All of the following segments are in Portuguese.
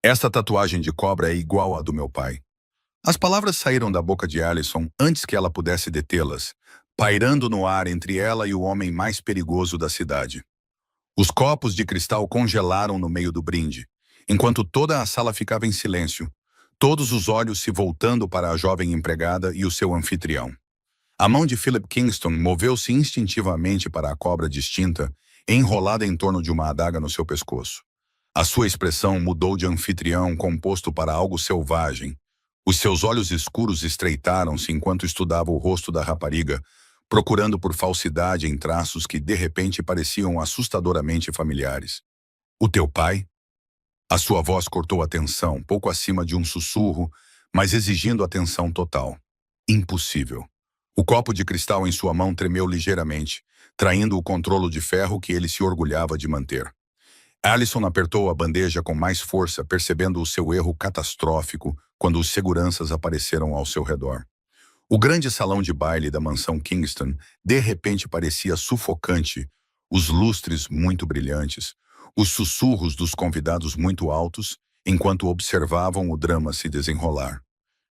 Esta tatuagem de cobra é igual à do meu pai. As palavras saíram da boca de Allison antes que ela pudesse detê-las, pairando no ar entre ela e o homem mais perigoso da cidade. Os copos de cristal congelaram no meio do brinde, enquanto toda a sala ficava em silêncio, todos os olhos se voltando para a jovem empregada e o seu anfitrião. A mão de Philip Kingston moveu-se instintivamente para a cobra distinta, enrolada em torno de uma adaga no seu pescoço. A sua expressão mudou de anfitrião composto para algo selvagem. Os seus olhos escuros estreitaram-se enquanto estudava o rosto da rapariga, procurando por falsidade em traços que de repente pareciam assustadoramente familiares. O teu pai? A sua voz cortou a tensão, pouco acima de um sussurro, mas exigindo atenção total. Impossível. O copo de cristal em sua mão tremeu ligeiramente, traindo o controlo de ferro que ele se orgulhava de manter. Allison apertou a bandeja com mais força, percebendo o seu erro catastrófico quando os seguranças apareceram ao seu redor. O grande salão de baile da mansão Kingston de repente parecia sufocante, os lustres muito brilhantes, os sussurros dos convidados muito altos, enquanto observavam o drama se desenrolar.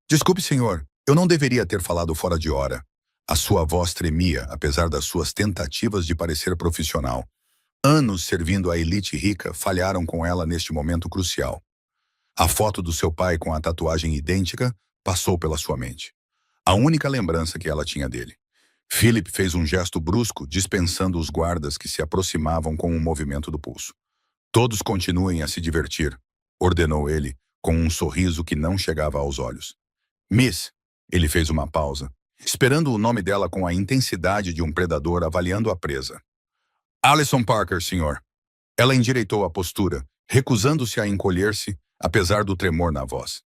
Desculpe, senhor, eu não deveria ter falado fora de hora. A sua voz tremia, apesar das suas tentativas de parecer profissional. Anos servindo a elite rica falharam com ela neste momento crucial. A foto do seu pai com a tatuagem idêntica passou pela sua mente. A única lembrança que ela tinha dele. Philip fez um gesto brusco, dispensando os guardas que se aproximavam com um movimento do pulso. Todos continuem a se divertir, ordenou ele, com um sorriso que não chegava aos olhos. Miss, ele fez uma pausa, esperando o nome dela com a intensidade de um predador avaliando a presa. Allison Parker, senhor. Ela endireitou a postura, recusando-se a encolher-se, apesar do tremor na voz.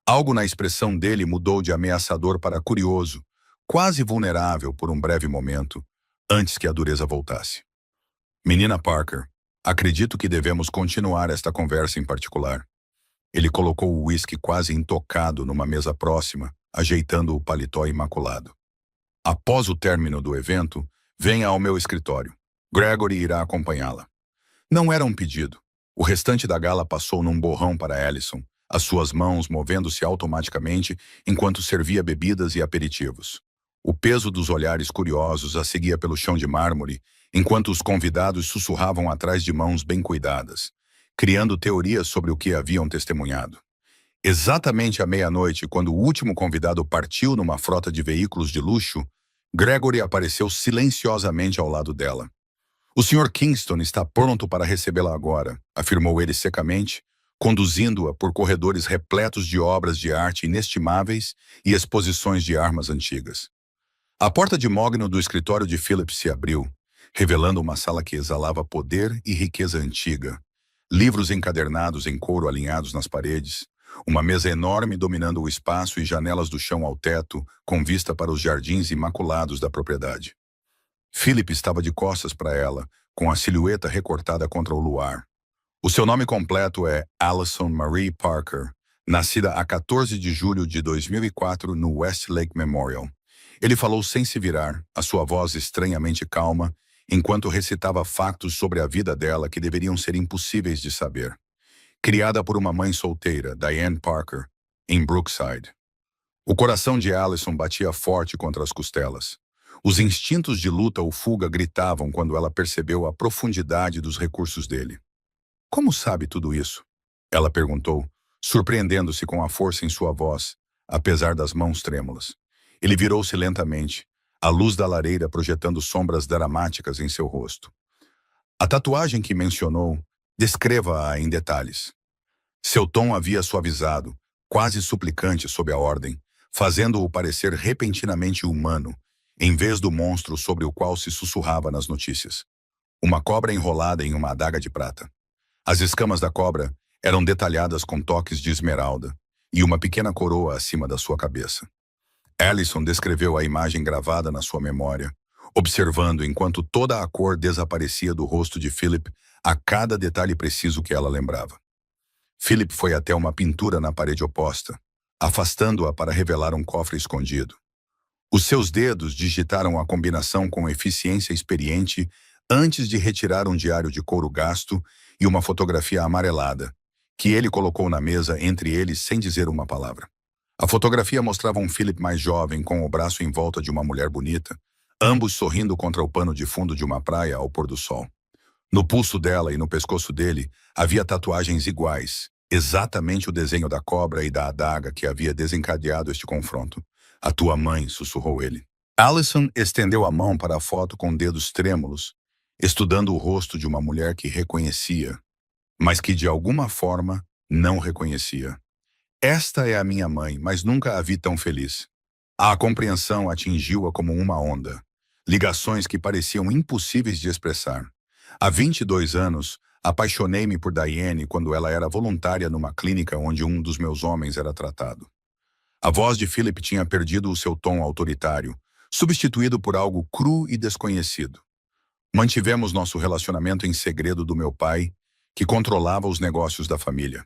Algo na expressão dele mudou de ameaçador para curioso, quase vulnerável por um breve momento, antes que a dureza voltasse. Menina Parker, acredito que devemos continuar esta conversa em particular. Ele colocou o uísque quase intocado numa mesa próxima, ajeitando o paletó imaculado. Após o término do evento, venha ao meu escritório. Gregory irá acompanhá-la. Não era um pedido. O restante da gala passou num borrão para Allison, as suas mãos movendo-se automaticamente enquanto servia bebidas e aperitivos. O peso dos olhares curiosos a seguia pelo chão de mármore, enquanto os convidados sussurravam atrás de mãos bem cuidadas, criando teorias sobre o que haviam testemunhado. Exatamente à meia-noite, quando o último convidado partiu numa frota de veículos de luxo, Gregory apareceu silenciosamente ao lado dela. O Sr. Kingston está pronto para recebê-la agora, afirmou ele secamente, conduzindo-a por corredores repletos de obras de arte inestimáveis e exposições de armas antigas. A porta de mogno do escritório de Philip se abriu, revelando uma sala que exalava poder e riqueza antiga, livros encadernados em couro alinhados nas paredes, uma mesa enorme dominando o espaço e janelas do chão ao teto, com vista para os jardins imaculados da propriedade. Philip estava de costas para ela, com a silhueta recortada contra o luar. O seu nome completo é Allison Marie Parker, nascida a 14 de julho de 2004 no Westlake Memorial. Ele falou sem se virar, a sua voz estranhamente calma, enquanto recitava factos sobre a vida dela que deveriam ser impossíveis de saber. Criada por uma mãe solteira, Diane Parker, em Brookside. O coração de Allison batia forte contra as costelas. Os instintos de luta ou fuga gritavam quando ela percebeu a profundidade dos recursos dele. Como sabe tudo isso? Ela perguntou, surpreendendo-se com a força em sua voz, apesar das mãos trêmulas. Ele virou-se lentamente, a luz da lareira projetando sombras dramáticas em seu rosto. A tatuagem que mencionou, descreva-a em detalhes. Seu tom havia suavizado, quase suplicante sob a ordem, fazendo-o parecer repentinamente humano, em vez do monstro sobre o qual se sussurrava nas notícias. Uma cobra enrolada em uma adaga de prata. As escamas da cobra eram detalhadas com toques de esmeralda e uma pequena coroa acima da sua cabeça. Allison descreveu a imagem gravada na sua memória, observando enquanto toda a cor desaparecia do rosto de Philip a cada detalhe preciso que ela lembrava. Philip foi até uma pintura na parede oposta, afastando-a para revelar um cofre escondido. Os seus dedos digitaram a combinação com eficiência experiente antes de retirar um diário de couro gasto e uma fotografia amarelada, que ele colocou na mesa entre eles sem dizer uma palavra. A fotografia mostrava um Philip mais jovem com o braço em volta de uma mulher bonita, ambos sorrindo contra o pano de fundo de uma praia ao pôr do sol. No pulso dela e no pescoço dele havia tatuagens iguais, exatamente o desenho da cobra e da adaga que havia desencadeado este confronto. A tua mãe, sussurrou ele. Allison estendeu a mão para a foto com dedos trêmulos, estudando o rosto de uma mulher que reconhecia, mas que de alguma forma não reconhecia. Esta é a minha mãe, mas nunca a vi tão feliz. A compreensão atingiu-a como uma onda. Ligações que pareciam impossíveis de expressar. Há 22 anos, apaixonei-me por Diane quando ela era voluntária numa clínica onde um dos meus homens era tratado. A voz de Philip tinha perdido o seu tom autoritário, substituído por algo cru e desconhecido. Mantivemos nosso relacionamento em segredo do meu pai, que controlava os negócios da família.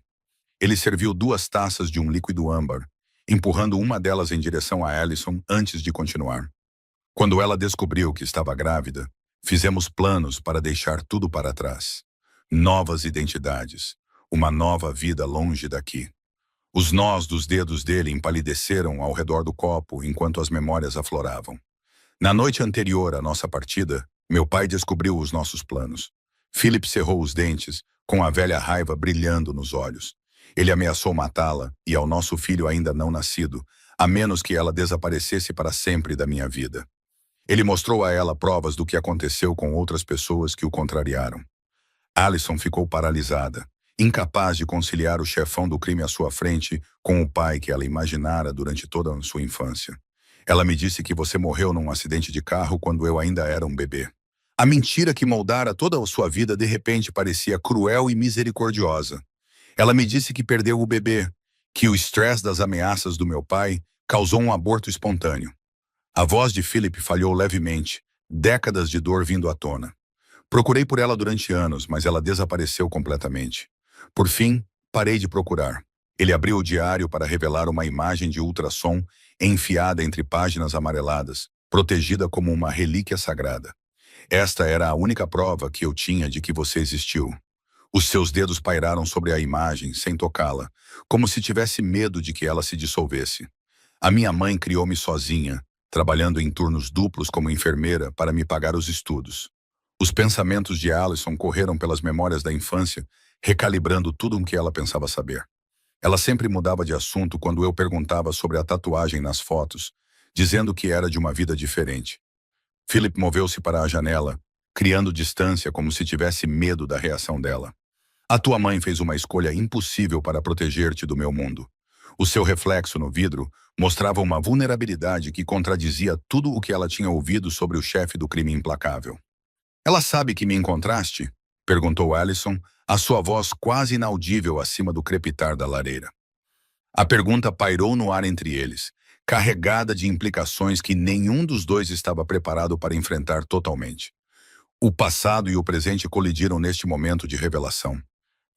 Ele serviu 2 taças de um líquido âmbar, empurrando uma delas em direção a Allison antes de continuar. Quando ela descobriu que estava grávida, fizemos planos para deixar tudo para trás. Novas identidades, uma nova vida longe daqui. Os nós dos dedos dele empalideceram ao redor do copo enquanto as memórias afloravam. Na noite anterior à nossa partida, meu pai descobriu os nossos planos. Philip cerrou os dentes, com a velha raiva brilhando nos olhos. Ele ameaçou matá-la e ao nosso filho ainda não nascido, a menos que ela desaparecesse para sempre da minha vida. Ele mostrou a ela provas do que aconteceu com outras pessoas que o contrariaram. Allison ficou paralisada, incapaz de conciliar o chefão do crime à sua frente com o pai que ela imaginara durante toda a sua infância. Ela me disse que você morreu num acidente de carro quando eu ainda era um bebê. A mentira que moldara toda a sua vida de repente parecia cruel e misericordiosa. Ela me disse que perdeu o bebê, que o estresse das ameaças do meu pai causou um aborto espontâneo. A voz de Philip falhou levemente, décadas de dor vindo à tona. Procurei por ela durante anos, mas ela desapareceu completamente. Por fim, parei de procurar. Ele abriu o diário para revelar uma imagem de ultrassom enfiada entre páginas amareladas, protegida como uma relíquia sagrada. Esta era a única prova que eu tinha de que você existiu. Os seus dedos pairaram sobre a imagem, sem tocá-la, como se tivesse medo de que ela se dissolvesse. A minha mãe criou-me sozinha, trabalhando em turnos duplos como enfermeira para me pagar os estudos. Os pensamentos de Allison correram pelas memórias da infância, recalibrando tudo o que ela pensava saber. Ela sempre mudava de assunto quando eu perguntava sobre a tatuagem nas fotos, dizendo que era de uma vida diferente. Philip moveu-se para a janela, criando distância como se tivesse medo da reação dela. A tua mãe fez uma escolha impossível para proteger-te do meu mundo. O seu reflexo no vidro mostrava uma vulnerabilidade que contradizia tudo o que ela tinha ouvido sobre o chefe do crime implacável. Ela sabe que me encontraste? Perguntou Allison, a sua voz quase inaudível acima do crepitar da lareira. A pergunta pairou no ar entre eles, carregada de implicações que nenhum dos dois estava preparado para enfrentar totalmente. O passado e o presente colidiram neste momento de revelação.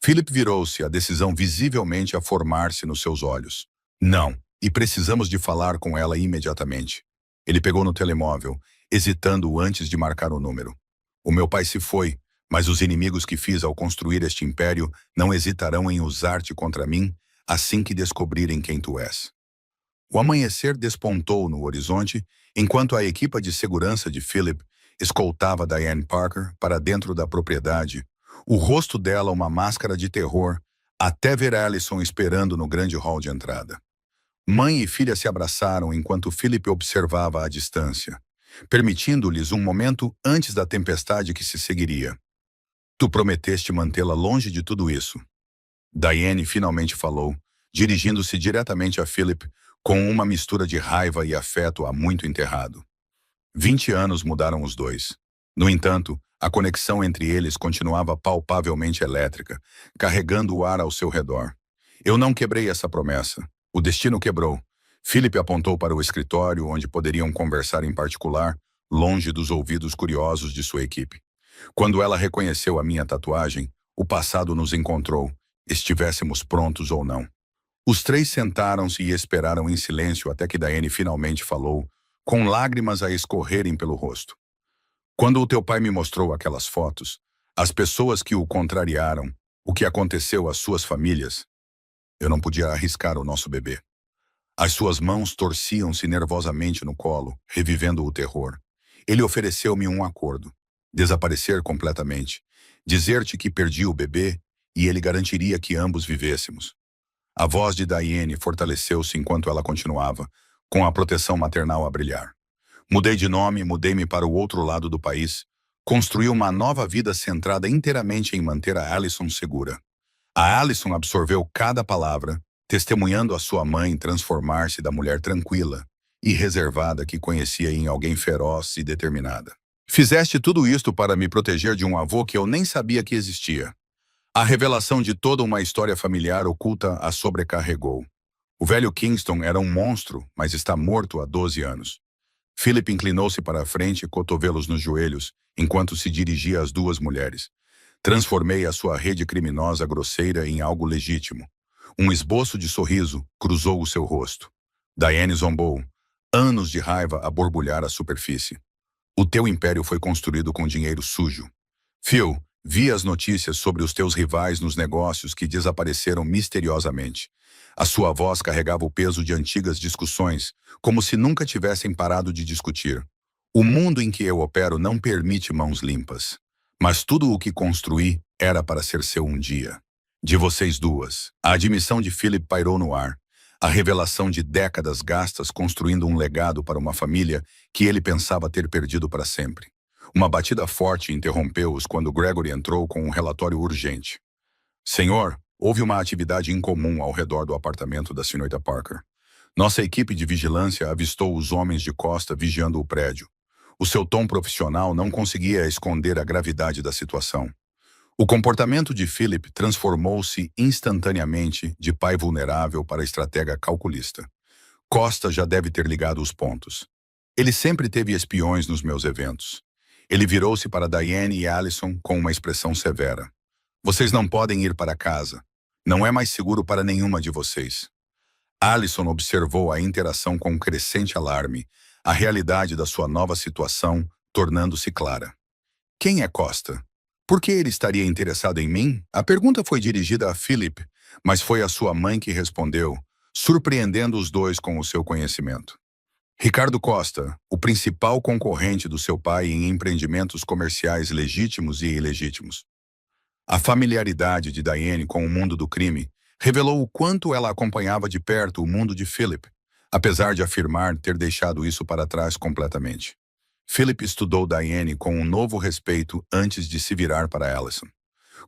Philip virou-se, a decisão visivelmente a formar-se nos seus olhos. Não, e precisamos de falar com ela imediatamente. Ele pegou no telemóvel, hesitando antes de marcar o número. O meu pai se foi, mas os inimigos que fiz ao construir este império não hesitarão em usar-te contra mim assim que descobrirem quem tu és. O amanhecer despontou no horizonte, enquanto a equipa de segurança de Philip escoltava Diane Parker para dentro da propriedade, o rosto dela uma máscara de terror, até ver Allison esperando no grande hall de entrada. Mãe e filha se abraçaram enquanto Philip observava à distância, permitindo-lhes um momento antes da tempestade que se seguiria. Tu prometeste mantê-la longe de tudo isso. Diane finalmente falou, dirigindo-se diretamente a Philip, com uma mistura de raiva e afeto há muito enterrado. 20 anos mudaram os dois. No entanto, a conexão entre eles continuava palpavelmente elétrica, carregando o ar ao seu redor. Eu não quebrei essa promessa. O destino quebrou. Philip apontou para o escritório onde poderiam conversar em particular, longe dos ouvidos curiosos de sua equipe. Quando ela reconheceu a minha tatuagem, o passado nos encontrou, estivéssemos prontos ou não. Os 3 sentaram-se e esperaram em silêncio até que Diane finalmente falou, com lágrimas a escorrerem pelo rosto. Quando o teu pai me mostrou aquelas fotos, as pessoas que o contrariaram O que aconteceu às suas famílias? Eu não podia arriscar o nosso bebê. As suas mãos torciam-se nervosamente no colo, revivendo o terror. Ele ofereceu-me um acordo. Desaparecer completamente. Dizer-te que perdi o bebê e ele garantiria que ambos vivêssemos. A voz de Diane fortaleceu-se enquanto ela continuava, com a proteção maternal a brilhar. Mudei de nome, mudei-me para o outro lado do país. Construí uma nova vida centrada inteiramente em manter a Allison segura. A Allison absorveu cada palavra, testemunhando a sua mãe transformar-se da mulher tranquila e reservada que conhecia em alguém feroz e determinada. Fizeste tudo isto para me proteger de um avô que eu nem sabia que existia. A revelação de toda uma história familiar oculta a sobrecarregou. O velho Kingston era um monstro, mas está morto há 12 anos. Philip inclinou-se para a frente, cotovelos nos joelhos, enquanto se dirigia às duas mulheres. Transformei a sua rede criminosa grosseira em algo legítimo. Um esboço de sorriso cruzou o seu rosto. Diane zombou, anos de raiva a borbulhar a superfície. O teu império foi construído com dinheiro sujo. Phil, vi as notícias sobre os teus rivais nos negócios que desapareceram misteriosamente. A sua voz carregava o peso de antigas discussões, como se nunca tivessem parado de discutir. O mundo em que eu opero não permite mãos limpas. Mas tudo o que construí era para ser seu um dia. De vocês duas, a admissão de Philip pairou no ar. A revelação de décadas gastas construindo um legado para uma família que ele pensava ter perdido para sempre. Uma batida forte interrompeu-os quando Gregory entrou com um relatório urgente. Senhor, houve uma atividade incomum ao redor do apartamento da senhorita Parker. Nossa equipe de vigilância avistou os homens de costa vigiando o prédio. O seu tom profissional não conseguia esconder a gravidade da situação. O comportamento de Philip transformou-se instantaneamente de pai vulnerável para estratega calculista. Costa já deve ter ligado os pontos. Ele sempre teve espiões nos meus eventos. Ele virou-se para Diane e Allison com uma expressão severa. Vocês não podem ir para casa. Não é mais seguro para nenhuma de vocês. Allison observou a interação com crescente alarme, a realidade da sua nova situação tornando-se clara. Quem é Costa? Por que ele estaria interessado em mim? A pergunta foi dirigida a Philip, mas foi a sua mãe que respondeu, surpreendendo os dois com o seu conhecimento. Ricardo Costa, o principal concorrente do seu pai em empreendimentos comerciais legítimos e ilegítimos. A familiaridade de Diane com o mundo do crime revelou o quanto ela acompanhava de perto o mundo de Philip, apesar de afirmar ter deixado isso para trás completamente. Philip estudou Diane com um novo respeito antes de se virar para Allison.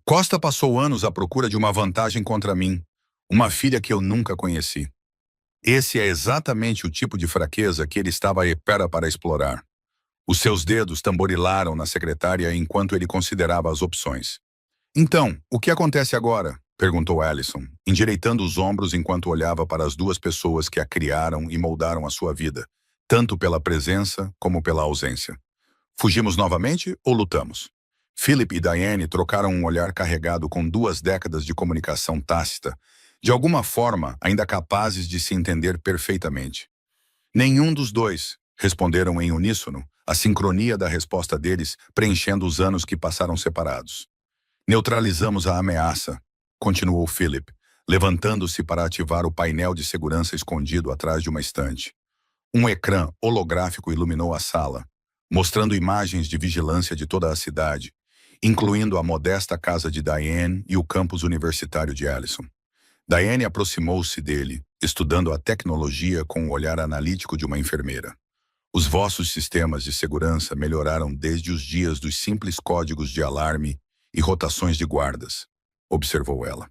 Costa passou anos à procura de uma vantagem contra mim, uma filha que eu nunca conheci. Esse é exatamente o tipo de fraqueza que ele estava à espera para explorar. Os seus dedos tamborilaram na secretária enquanto ele considerava as opções. Então, o que acontece agora? Perguntou Allison, endireitando os ombros enquanto olhava para as duas pessoas que a criaram e moldaram a sua vida, tanto pela presença como pela ausência. Fugimos novamente ou lutamos? Philip e Diane trocaram um olhar carregado com 2 décadas de comunicação tácita, de alguma forma ainda capazes de se entender perfeitamente. Nenhum dos dois, responderam em uníssono, a sincronia da resposta deles preenchendo os anos que passaram separados. Neutralizamos a ameaça, continuou Philip, levantando-se para ativar o painel de segurança escondido atrás de uma estante. Um ecrã holográfico iluminou a sala, mostrando imagens de vigilância de toda a cidade, incluindo a modesta casa de Diane e o campus universitário de Allison. Diane aproximou-se dele, estudando a tecnologia com o olhar analítico de uma enfermeira. Os vossos sistemas de segurança melhoraram desde os dias dos simples códigos de alarme e rotações de guardas, observou ela.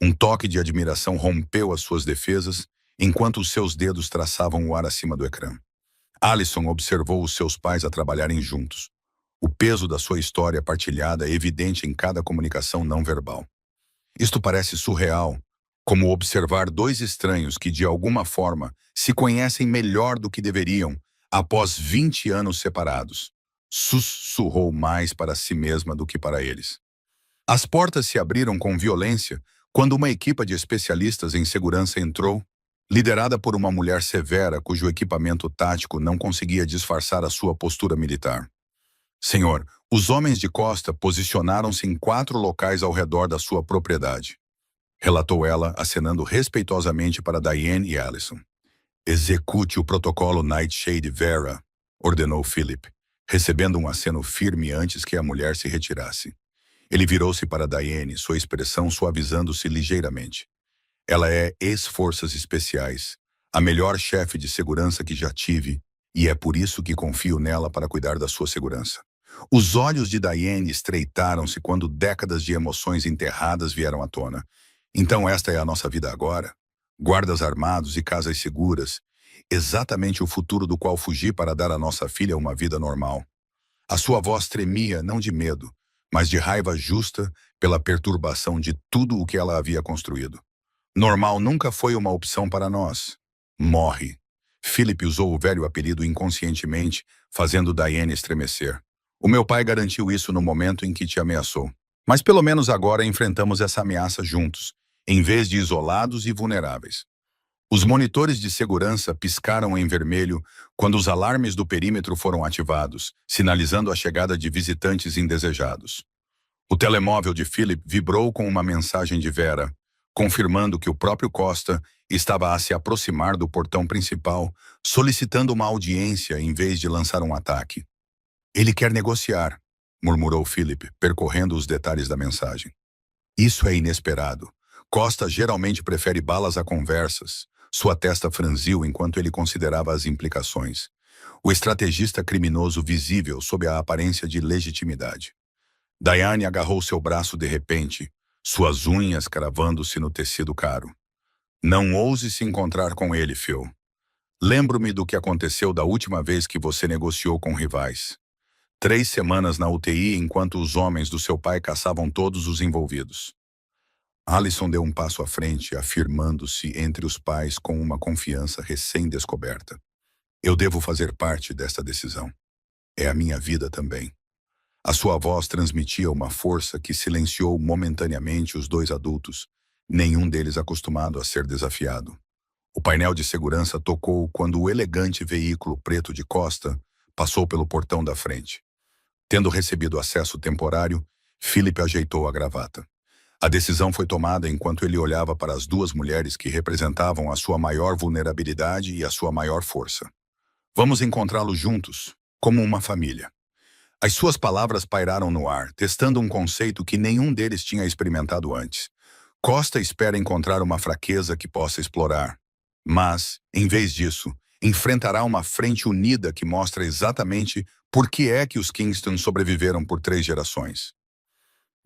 Um toque de admiração rompeu as suas defesas enquanto os seus dedos traçavam o ar acima do ecrã. Allison observou os seus pais a trabalharem juntos. O peso da sua história partilhada é evidente em cada comunicação não verbal. Isto parece surreal, como observar 2 estranhos que, de alguma forma, se conhecem melhor do que deveriam após 20 anos separados. Sussurrou mais para si mesma do que para eles. As portas se abriram com violência quando uma equipa de especialistas em segurança entrou, liderada por uma mulher severa cujo equipamento tático não conseguia disfarçar a sua postura militar. Senhor, os homens de Costa posicionaram-se em 4 locais ao redor da sua propriedade, relatou ela, acenando respeitosamente para Diane e Allison. Execute o protocolo Nightshade Vera, ordenou Philip, recebendo um aceno firme antes que a mulher se retirasse. Ele virou-se para Diane, sua expressão suavizando-se ligeiramente. Ela é ex-forças especiais, a melhor chefe de segurança que já tive, e é por isso que confio nela para cuidar da sua segurança. Os olhos de Diane estreitaram-se quando décadas de emoções enterradas vieram à tona. Então esta é a nossa vida agora? Guardas armados e casas seguras, exatamente o futuro do qual fugi para dar à nossa filha uma vida normal. A sua voz tremia não de medo, mas de raiva justa pela perturbação de tudo o que ela havia construído. Normal nunca foi uma opção para nós. Morre. Philip usou o velho apelido inconscientemente, fazendo Diane estremecer. O meu pai garantiu isso no momento em que te ameaçou. Mas pelo menos agora enfrentamos essa ameaça juntos, em vez de isolados e vulneráveis. Os monitores de segurança piscaram em vermelho quando os alarmes do perímetro foram ativados, sinalizando a chegada de visitantes indesejados. O telemóvel de Philip vibrou com uma mensagem de Vera, confirmando que o próprio Costa estava a se aproximar do portão principal, solicitando uma audiência em vez de lançar um ataque. Ele quer negociar, murmurou Philip, percorrendo os detalhes da mensagem. Isso é inesperado. Costa geralmente prefere balas a conversas. Sua testa franziu enquanto ele considerava as implicações. O estrategista criminoso visível sob a aparência de legitimidade. Diane agarrou seu braço de repente, suas unhas cravando-se no tecido caro. Não ouse se encontrar com ele, Phil. Lembro-me do que aconteceu da última vez que você negociou com rivais. 3 semanas na UTI enquanto os homens do seu pai caçavam todos os envolvidos. Allison deu um passo à frente, afirmando-se entre os pais com uma confiança recém-descoberta. Eu devo fazer parte desta decisão. É a minha vida também. A sua voz transmitia uma força que silenciou momentaneamente os 2 adultos, nenhum deles acostumado a ser desafiado. O painel de segurança tocou quando o elegante veículo preto de Costa passou pelo portão da frente. Tendo recebido acesso temporário, Philip ajeitou a gravata. A decisão foi tomada enquanto ele olhava para as 2 mulheres que representavam a sua maior vulnerabilidade e a sua maior força. Vamos encontrá-los juntos, como uma família. As suas palavras pairaram no ar, testando um conceito que nenhum deles tinha experimentado antes. Costa espera encontrar uma fraqueza que possa explorar. Mas, em vez disso, enfrentará uma frente unida que mostra exatamente por que é que os Kingston sobreviveram por 3 gerações.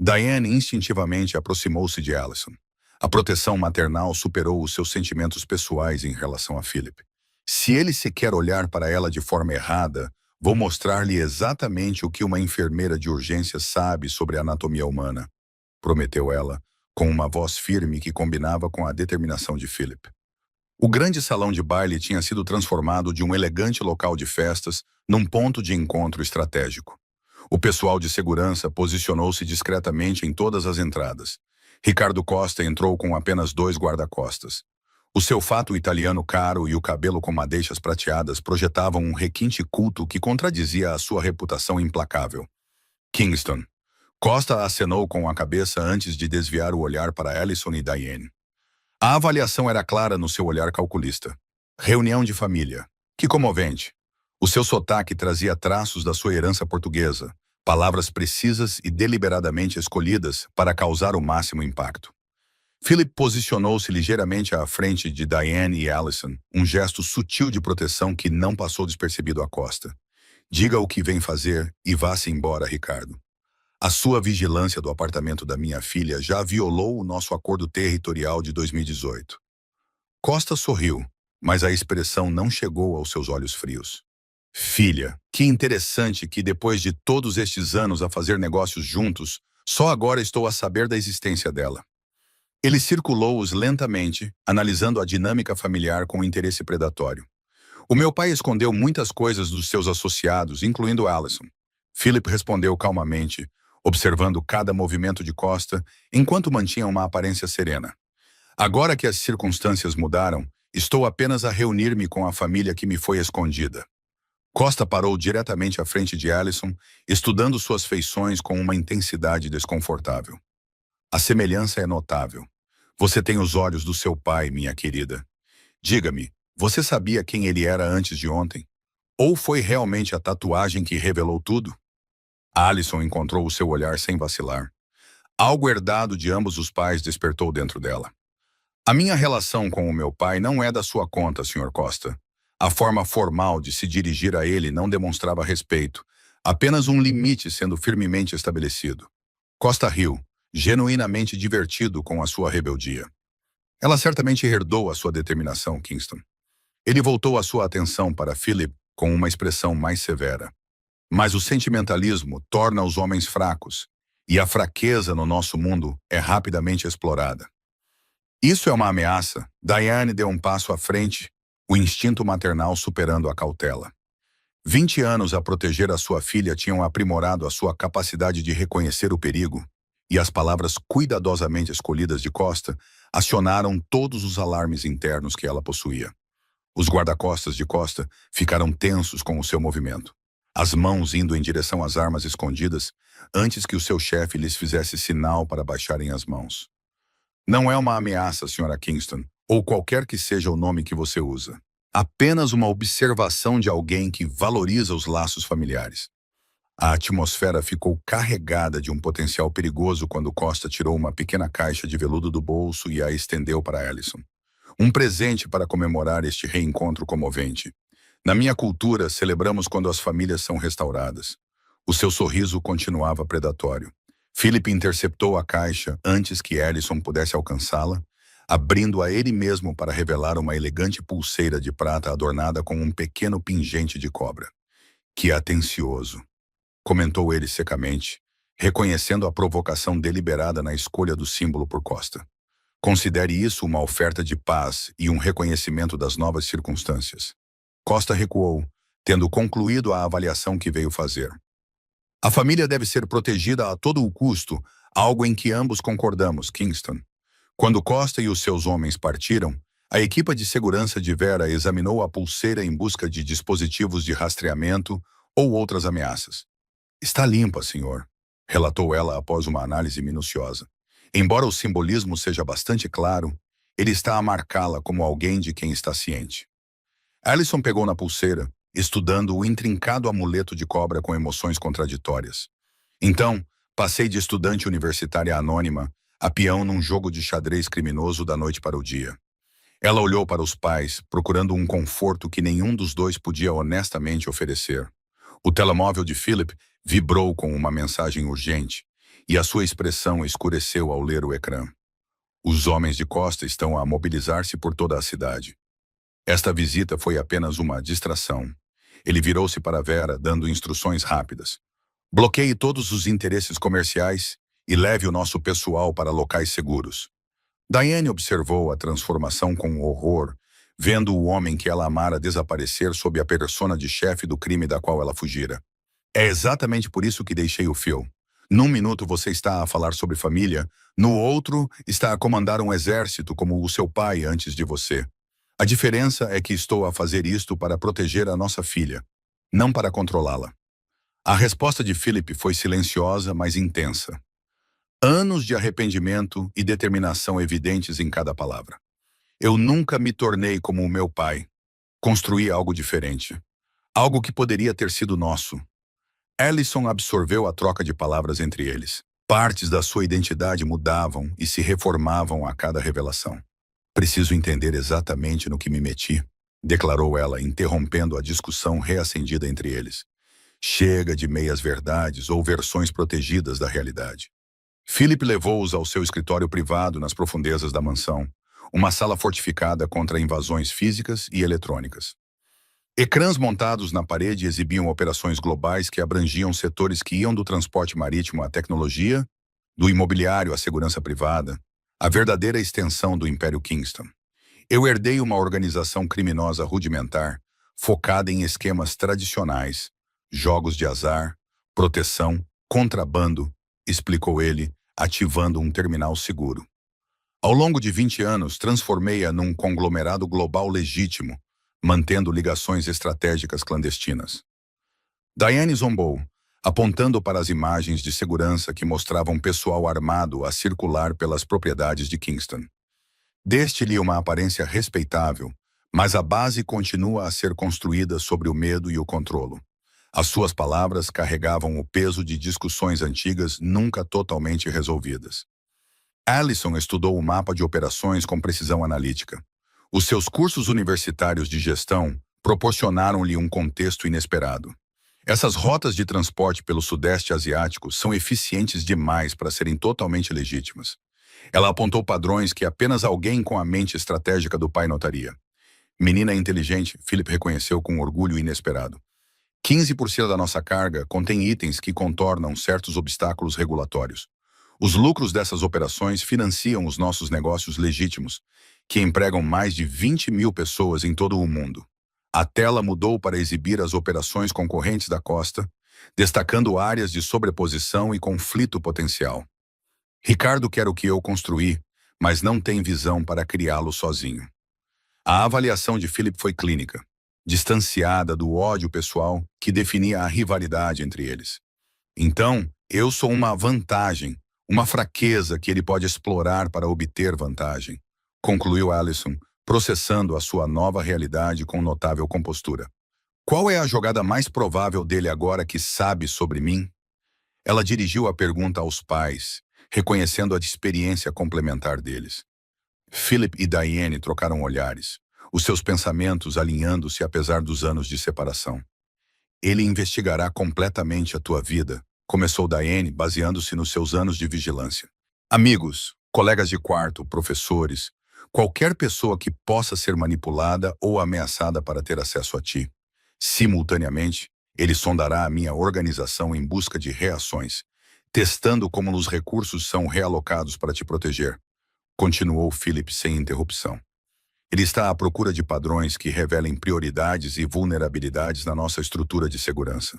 Diane instintivamente aproximou-se de Allison. A proteção maternal superou os seus sentimentos pessoais em relação a Philip. Se ele sequer olhar para ela de forma errada, vou mostrar-lhe exatamente o que uma enfermeira de urgência sabe sobre a anatomia humana, prometeu ela, com uma voz firme que combinava com a determinação de Philip. O grande salão de baile tinha sido transformado de um elegante local de festas num ponto de encontro estratégico. O pessoal de segurança posicionou-se discretamente em todas as entradas. Ricardo Costa entrou com apenas 2 guarda-costas. O seu fato italiano caro e o cabelo com madeixas prateadas projetavam um requinte culto que contradizia a sua reputação implacável. Kingston. Costa acenou com a cabeça antes de desviar o olhar para Allison e Diane. A avaliação era clara no seu olhar calculista. Reunião de família. Que comovente. O seu sotaque trazia traços da sua herança portuguesa, palavras precisas e deliberadamente escolhidas para causar o máximo impacto. Philip posicionou-se ligeiramente à frente de Diane e Allison, um gesto sutil de proteção que não passou despercebido à Costa. Diga o que vem fazer e vá-se embora, Ricardo. A sua vigilância do apartamento da minha filha já violou o nosso acordo territorial de 2018. Costa sorriu, mas a expressão não chegou aos seus olhos frios. Filha, que interessante que depois de todos estes anos a fazer negócios juntos, só agora estou a saber da existência dela. Ele circulou-os lentamente, analisando a dinâmica familiar com interesse predatório. O meu pai escondeu muitas coisas dos seus associados, incluindo Allison. Philip respondeu calmamente, observando cada movimento de Costa, enquanto mantinha uma aparência serena. Agora que as circunstâncias mudaram, estou apenas a reunir-me com a família que me foi escondida. Costa parou diretamente à frente de Allison, estudando suas feições com uma intensidade desconfortável. A semelhança é notável. Você tem os olhos do seu pai, minha querida. Diga-me, você sabia quem ele era antes de ontem? Ou foi realmente a tatuagem que revelou tudo? Allison encontrou o seu olhar sem vacilar. Algo herdado de ambos os pais despertou dentro dela. A minha relação com o meu pai não é da sua conta, Sr. Costa. A forma formal de se dirigir a ele não demonstrava respeito, apenas um limite sendo firmemente estabelecido. Costa riu, genuinamente divertido com a sua rebeldia. Ela certamente herdou a sua determinação, Kingston. Ele voltou a sua atenção para Philip com uma expressão mais severa. Mas o sentimentalismo torna os homens fracos, e a fraqueza no nosso mundo é rapidamente explorada. Isso é uma ameaça. Diane deu um passo à frente, o instinto maternal superando a cautela. 20 anos a proteger a sua filha tinham aprimorado a sua capacidade de reconhecer o perigo, e as palavras cuidadosamente escolhidas de Costa acionaram todos os alarmes internos que ela possuía. Os guarda-costas de Costa ficaram tensos com o seu movimento, as mãos indo em direção às armas escondidas antes que o seu chefe lhes fizesse sinal para baixarem as mãos. Não é uma ameaça, Sra. Kingston, ou qualquer que seja o nome que você usa. Apenas uma observação de alguém que valoriza os laços familiares. A atmosfera ficou carregada de um potencial perigoso quando Costa tirou uma pequena caixa de veludo do bolso e a estendeu para Allison. Um presente para comemorar este reencontro comovente. Na minha cultura, celebramos quando as famílias são restauradas. O seu sorriso continuava predatório. Philip interceptou a caixa antes que Allison pudesse alcançá-la, abrindo-a ele mesmo para revelar uma elegante pulseira de prata adornada com um pequeno pingente de cobra. Que atencioso, comentou ele secamente, reconhecendo a provocação deliberada na escolha do símbolo por Costa. Considere isso uma oferta de paz e um reconhecimento das novas circunstâncias. Costa recuou, tendo concluído a avaliação que veio fazer. A família deve ser protegida a todo o custo, algo em que ambos concordamos, Kingston. Quando Costa e os seus homens partiram, a equipa de segurança de Vera examinou a pulseira em busca de dispositivos de rastreamento ou outras ameaças. Está limpa, senhor, relatou ela após uma análise minuciosa. Embora o simbolismo seja bastante claro, ele está a marcá-la como alguém de quem está ciente. Allison pegou na pulseira, estudando o intrincado amuleto de cobra com emoções contraditórias. Então, passei de estudante universitária anônima a peão num jogo de xadrez criminoso da noite para o dia. Ela olhou para os pais, procurando um conforto que nenhum dos dois podia honestamente oferecer. O telemóvel de Philip vibrou com uma mensagem urgente, e a sua expressão escureceu ao ler o ecrã. Os homens de Costa estão a mobilizar-se por toda a cidade. Esta visita foi apenas uma distração. Ele virou-se para Vera, dando instruções rápidas. Bloqueie todos os interesses comerciais e leve o nosso pessoal para locais seguros. Diane observou a transformação com horror, vendo o homem que ela amara desaparecer sob a persona de chefe do crime da qual ela fugira. É exatamente por isso que deixei o Phil. Num minuto você está a falar sobre família, no outro está a comandar um exército como o seu pai antes de você. A diferença é que estou a fazer isto para proteger a nossa filha, não para controlá-la. A resposta de Philip foi silenciosa, mas intensa. Anos de arrependimento e determinação evidentes em cada palavra. Eu nunca me tornei como o meu pai. Construí algo diferente. Algo que poderia ter sido nosso. Allison absorveu a troca de palavras entre eles. Partes da sua identidade mudavam e se reformavam a cada revelação. Preciso entender exatamente no que me meti, declarou ela, interrompendo a discussão reacendida entre eles. Chega de meias-verdades ou versões protegidas da realidade. Philip levou-os ao seu escritório privado nas profundezas da mansão, uma sala fortificada contra invasões físicas e eletrônicas. Ecrãs montados na parede exibiam operações globais que abrangiam setores que iam do transporte marítimo à tecnologia, do imobiliário à segurança privada, a verdadeira extensão do Império Kingston. Eu herdei uma organização criminosa rudimentar, focada em esquemas tradicionais, jogos de azar, proteção, contrabando, explicou ele, ativando um terminal seguro. Ao longo de 20 anos, transformei-a num conglomerado global legítimo, mantendo ligações estratégicas clandestinas. Diane zombou, apontando para as imagens de segurança que mostravam pessoal armado a circular pelas propriedades de Kingston. Deste-lhe uma aparência respeitável, mas a base continua a ser construída sobre o medo e o controlo. As suas palavras carregavam o peso de discussões antigas nunca totalmente resolvidas. Allison estudou o mapa de operações com precisão analítica. Os seus cursos universitários de gestão proporcionaram-lhe um contexto inesperado. Essas rotas de transporte pelo Sudeste Asiático são eficientes demais para serem totalmente legítimas. Ela apontou padrões que apenas alguém com a mente estratégica do pai notaria. Menina inteligente, Philip reconheceu com orgulho inesperado. 15% da nossa carga contém itens que contornam certos obstáculos regulatórios. Os lucros dessas operações financiam os nossos negócios legítimos, que empregam mais de 20.000 pessoas em todo o mundo. A tela mudou para exibir as operações concorrentes da costa, destacando áreas de sobreposição e conflito potencial. Ricardo quer o que eu construí, mas não tem visão para criá-lo sozinho. A avaliação de Philip foi clínica, distanciada do ódio pessoal que definia a rivalidade entre eles. Então, eu sou uma vantagem, uma fraqueza que ele pode explorar para obter vantagem, concluiu Allison, processando a sua nova realidade com notável compostura. Qual é a jogada mais provável dele agora que sabe sobre mim? Ela dirigiu a pergunta aos pais, reconhecendo a experiência complementar deles. Philip e Diane trocaram olhares, os seus pensamentos alinhando-se apesar dos anos de separação. Ele investigará completamente a tua vida, começou Diane, baseando-se nos seus anos de vigilância. Amigos, colegas de quarto, professores, qualquer pessoa que possa ser manipulada ou ameaçada para ter acesso a ti. Simultaneamente, ele sondará a minha organização em busca de reações, testando como os recursos são realocados para te proteger. Continuou Philip sem interrupção. Ele está à procura de padrões que revelem prioridades e vulnerabilidades na nossa estrutura de segurança.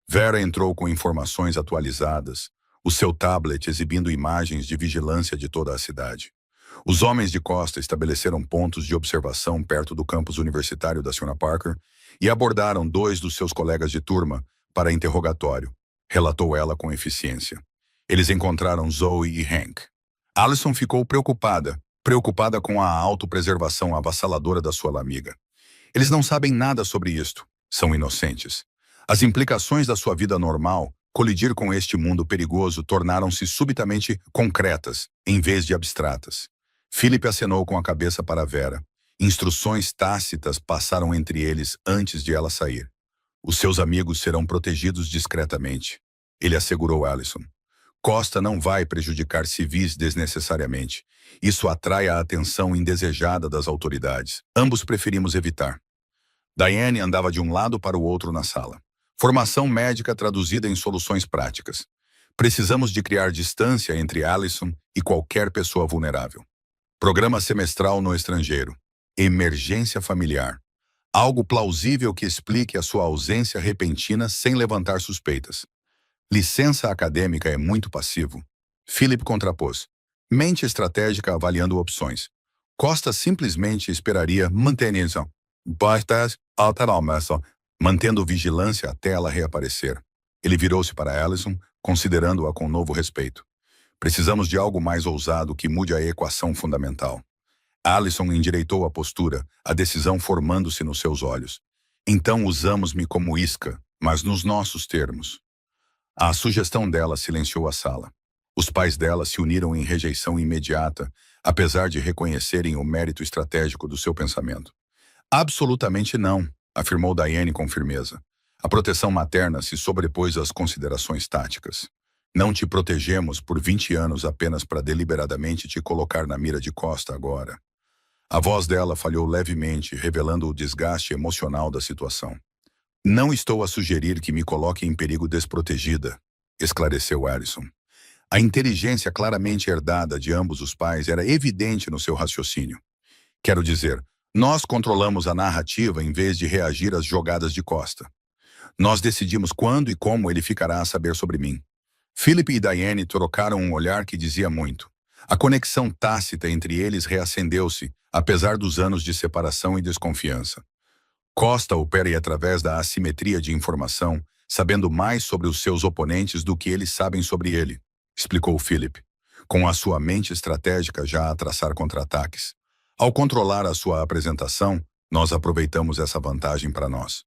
Vera entrou com informações atualizadas, o seu tablet exibindo imagens de vigilância de toda a cidade. Os homens de costa estabeleceram pontos de observação perto do campus universitário da Sra. Parker e abordaram 2 dos seus colegas de turma para interrogatório, relatou ela com eficiência. Eles encontraram Zoe e Hank. Allison ficou preocupada com a autopreservação avassaladora da sua amiga. Eles não sabem nada sobre isto, são inocentes. As implicações da sua vida normal, colidir com este mundo perigoso, tornaram-se subitamente concretas, em vez de abstratas. Philip acenou com a cabeça para Vera. Instruções tácitas passaram entre eles antes de ela sair. Os seus amigos serão protegidos discretamente, ele assegurou Allison. Costa não vai prejudicar civis desnecessariamente. Isso atrai a atenção indesejada das autoridades. Ambos preferimos evitar. Diane andava de um lado para o outro na sala. Formação médica traduzida em soluções práticas. Precisamos de criar distância entre Allison e qualquer pessoa vulnerável. Programa semestral no estrangeiro. Emergência familiar. Algo plausível que explique a sua ausência repentina sem levantar suspeitas. Licença acadêmica é muito passivo. Philip contrapôs. Mente estratégica avaliando opções. Costa simplesmente esperaria manutenção. Mantendo vigilância até ela reaparecer. Ele virou-se para Allison, considerando-a com novo respeito. Precisamos de algo mais ousado que mude a equação fundamental. Allison endireitou a postura, a decisão formando-se nos seus olhos. Então usamos-me como isca, mas nos nossos termos. A sugestão dela silenciou a sala. Os pais dela se uniram em rejeição imediata, apesar de reconhecerem o mérito estratégico do seu pensamento. Absolutamente não, afirmou Diane com firmeza. A proteção materna se sobrepôs às considerações táticas. Não te protegemos por 20 anos apenas para deliberadamente te colocar na mira de Costa agora. A voz dela falhou levemente, revelando o desgaste emocional da situação. Não estou a sugerir que me coloque em perigo desprotegida, esclareceu Allison. A inteligência claramente herdada de ambos os pais era evidente no seu raciocínio. Quero dizer, nós controlamos a narrativa em vez de reagir às jogadas de Costa. Nós decidimos quando e como ele ficará a saber sobre mim. Philip e Diane trocaram um olhar que dizia muito. A conexão tácita entre eles reacendeu-se, apesar dos anos de separação e desconfiança. Costa opera através da assimetria de informação, sabendo mais sobre os seus oponentes do que eles sabem sobre ele, explicou Philip, com a sua mente estratégica já a traçar contra-ataques. Ao controlar a sua apresentação, nós aproveitamos essa vantagem para nós.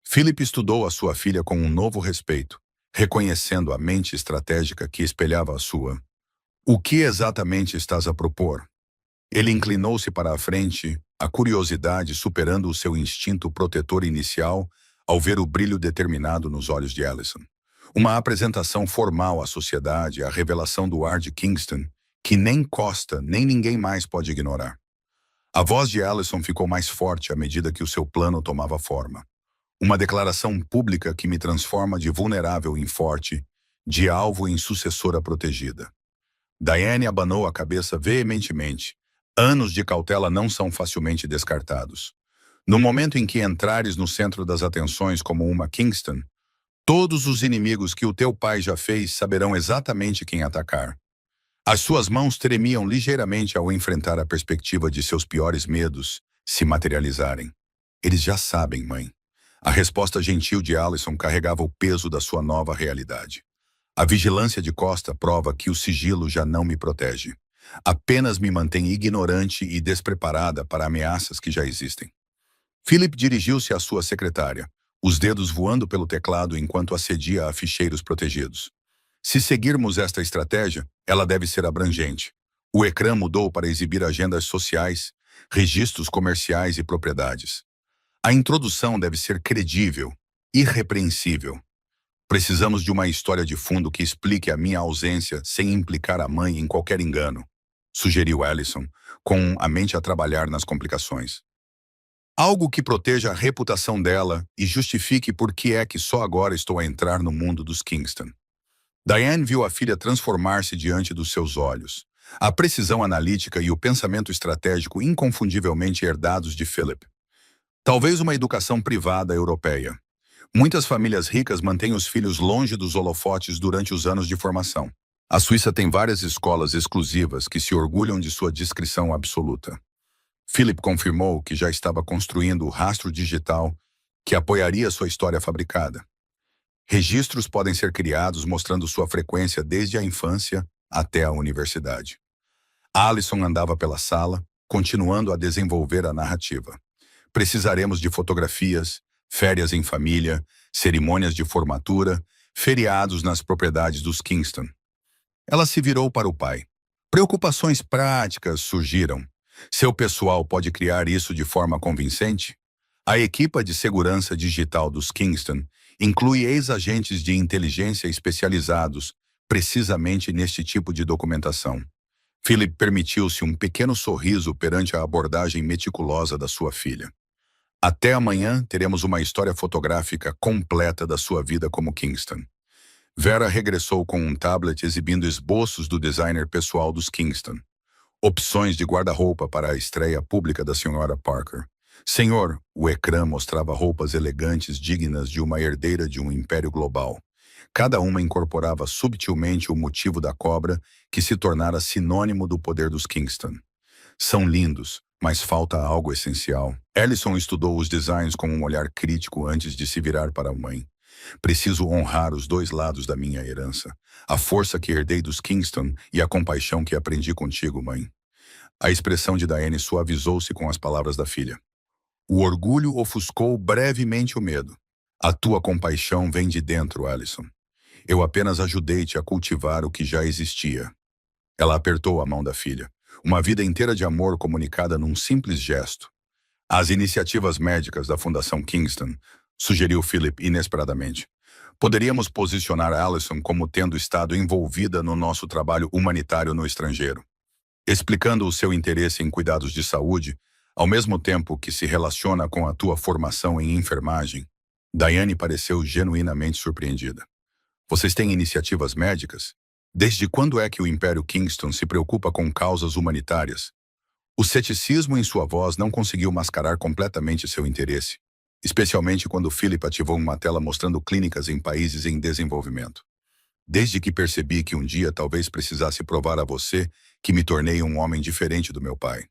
Philip estudou a sua filha com um novo respeito, reconhecendo a mente estratégica que espelhava a sua. O que exatamente estás a propor? Ele inclinou-se para a frente, a curiosidade superando o seu instinto protetor inicial ao ver o brilho determinado nos olhos de Allison. Uma apresentação formal à sociedade, a revelação do ar de Kingston, que nem Costa nem ninguém mais pode ignorar. A voz de Allison ficou mais forte à medida que o seu plano tomava forma. Uma declaração pública que me transforma de vulnerável em forte, de alvo em sucessora protegida. Diane abanou a cabeça veementemente. Anos de cautela não são facilmente descartados. No momento em que entrares no centro das atenções como uma Kingston, todos os inimigos que o teu pai já fez saberão exatamente quem atacar. As suas mãos tremiam ligeiramente ao enfrentar a perspectiva de seus piores medos se materializarem. Eles já sabem, mãe. A resposta gentil de Allison carregava o peso da sua nova realidade. A vigilância de Costa prova que o sigilo já não me protege. Apenas me mantém ignorante e despreparada para ameaças que já existem. Philip dirigiu-se à sua secretária, os dedos voando pelo teclado enquanto acedia a ficheiros protegidos. Se seguirmos esta estratégia, ela deve ser abrangente. O ecrã mudou para exibir agendas sociais, registros comerciais e propriedades. A introdução deve ser credível, irrepreensível. Precisamos de uma história de fundo que explique a minha ausência sem implicar a mãe em qualquer engano, sugeriu Allison, com a mente a trabalhar nas complicações. Algo que proteja a reputação dela e justifique por que é que só agora estou a entrar no mundo dos Kingston. Diane viu a filha transformar-se diante dos seus olhos. A precisão analítica e o pensamento estratégico inconfundivelmente herdados de Philip. Talvez uma educação privada europeia. Muitas famílias ricas mantêm os filhos longe dos holofotes durante os anos de formação. A Suíça tem várias escolas exclusivas que se orgulham de sua discrição absoluta. Philip confirmou que já estava construindo o rastro digital que apoiaria sua história fabricada. Registros podem ser criados mostrando sua frequência desde a infância até a universidade. Allison andava pela sala, continuando a desenvolver a narrativa. Precisaremos de fotografias, férias em família, cerimônias de formatura, feriados nas propriedades dos Kingston. Ela se virou para o pai. Preocupações práticas surgiram. Seu pessoal pode criar isso de forma convincente? A equipa de segurança digital dos Kingston inclui ex-agentes de inteligência especializados precisamente neste tipo de documentação. Philip permitiu-se um pequeno sorriso perante a abordagem meticulosa da sua filha. Até amanhã teremos uma história fotográfica completa da sua vida como Kingston. Vera regressou com um tablet exibindo esboços do designer pessoal dos Kingston. Opções de guarda-roupa para a estreia pública da Sra. Parker. Senhor, o ecrã mostrava roupas elegantes dignas de uma herdeira de um império global. Cada uma incorporava subtilmente o motivo da cobra que se tornara sinônimo do poder dos Kingston. São lindos, mas falta algo essencial. Allison estudou os designs com um olhar crítico antes de se virar para a mãe. Preciso honrar os dois lados da minha herança. A força que herdei dos Kingston e a compaixão que aprendi contigo, mãe. A expressão de Diane suavizou-se com as palavras da filha. O orgulho ofuscou brevemente o medo. A tua compaixão vem de dentro, Allison. Eu apenas ajudei-te a cultivar o que já existia. Ela apertou a mão da filha. Uma vida inteira de amor comunicada num simples gesto. As iniciativas médicas da Fundação Kingston, sugeriu Philip inesperadamente. Poderíamos posicionar Allison como tendo estado envolvida no nosso trabalho humanitário no estrangeiro. Explicando o seu interesse em cuidados de saúde, ao mesmo tempo que se relaciona com a tua formação em enfermagem, Diane pareceu genuinamente surpreendida. Vocês têm iniciativas médicas? Desde quando é que o Império Kingston se preocupa com causas humanitárias? O ceticismo em sua voz não conseguiu mascarar completamente seu interesse, especialmente quando Philip ativou uma tela mostrando clínicas em países em desenvolvimento. Desde que percebi que um dia talvez precisasse provar a você que me tornei um homem diferente do meu pai.